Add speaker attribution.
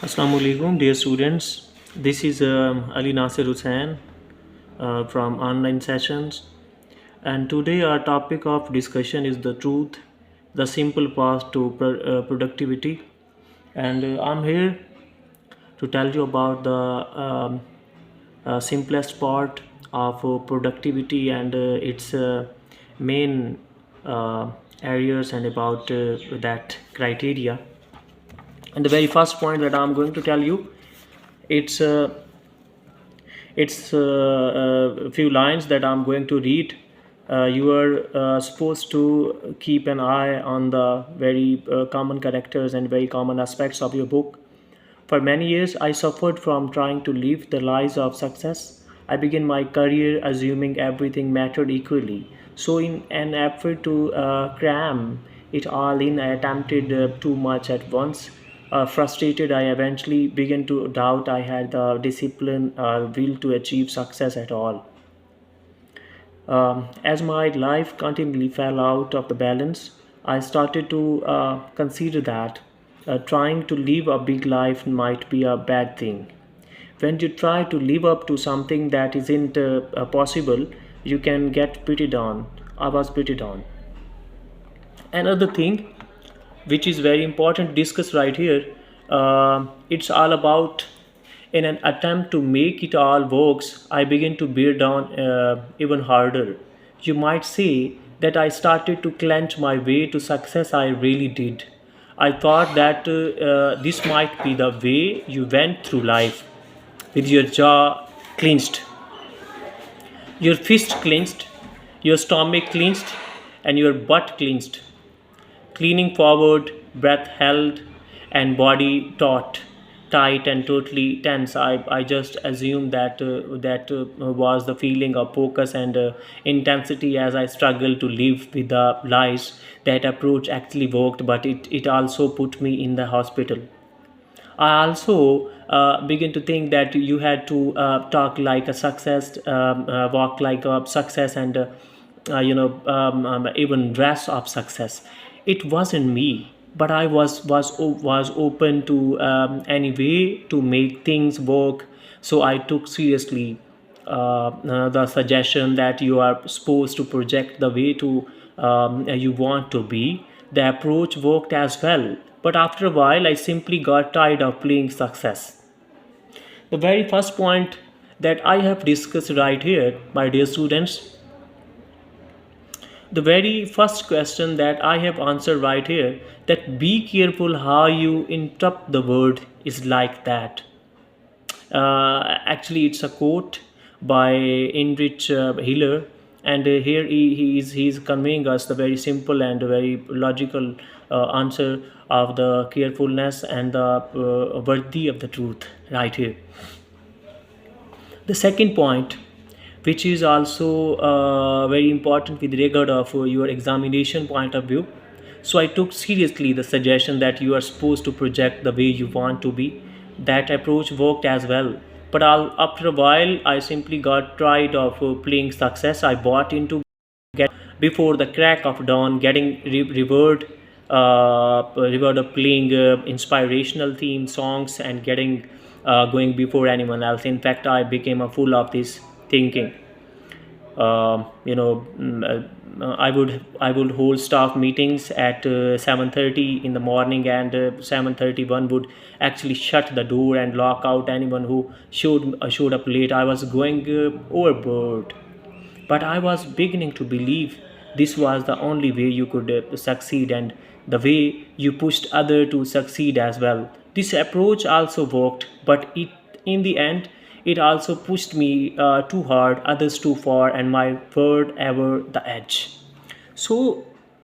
Speaker 1: Assalamu alaikum, dear students. This is Ali Nasir Hussain from online sessions, and today our topic of discussion is the truth, the simple path to productivity. And I'm here to tell you about the simplest part of productivity and its main uh, areas and about that criteria. And the very first point that I'm going to tell you, it's a few lines that I'm going to read. You are supposed to keep an eye on the very common characters and very common aspects of your book. For many years, I suffered from trying to live the lies of success. I began my career assuming everything mattered equally. So, in an effort to cram it all in, I attempted too much at once. Frustrated, I eventually began to doubt I had the discipline or will to achieve success at all. As my life continually fell out of the balance, I started to consider that trying to live a big life might be a bad thing. When you try to live up to something that isn't possible, you can get pretty down. I was pretty down. Another thing which is very important to discuss right here, it's all about in an attempt to make it all works, I begin to bear down even harder. You might say that I started to clench my way to success. I really did. I thought that this might be the way you went through life, with your jaw clenched, your fist clenched, your stomach clenched, and your butt clenched, leaning forward, breath held, and body taut, tight and totally tense. I just assumed that was the feeling of focus and intensity as I struggled to live with the lies. That approach actually worked, but it also put me in the hospital. I also begin to think that you had to talk like a success, walk like a success, and even dress of success. It wasn't me, but I was open to any way to make things work. So I took seriously the suggestion that you are supposed to project the way to you want to be. The approach worked as well, but after a while, I simply got tired of playing success. The very first point that I have discussed right here, my dear students, the very first question that I have answered right here, that be careful how you interrupt the word is like that. Actually, it's a quote by Heinrich Hiller, and here he's conveying us the very simple and very logical answer of the carefulness and the worthy of the truth right here. The second point, which is also very important with regard of your examination point of view, so I took seriously the suggestion that you are supposed to project the way you want to be. That approach worked as well, but after a while I simply got tired of playing success. I bought into get before the crack of dawn, getting reward of playing inspirational theme songs and getting going before anyone else. In fact, I became a fool of this thinking. I would hold staff meetings at 7:30 in the morning, and 7:31 would actually shut the door and lock out anyone who showed up late. I was going overboard, but I was beginning to believe this was the only way you could succeed, and the way you pushed other to succeed as well. This approach also worked, but in the end it also pushed me too hard, others too far, and my word ever the edge. So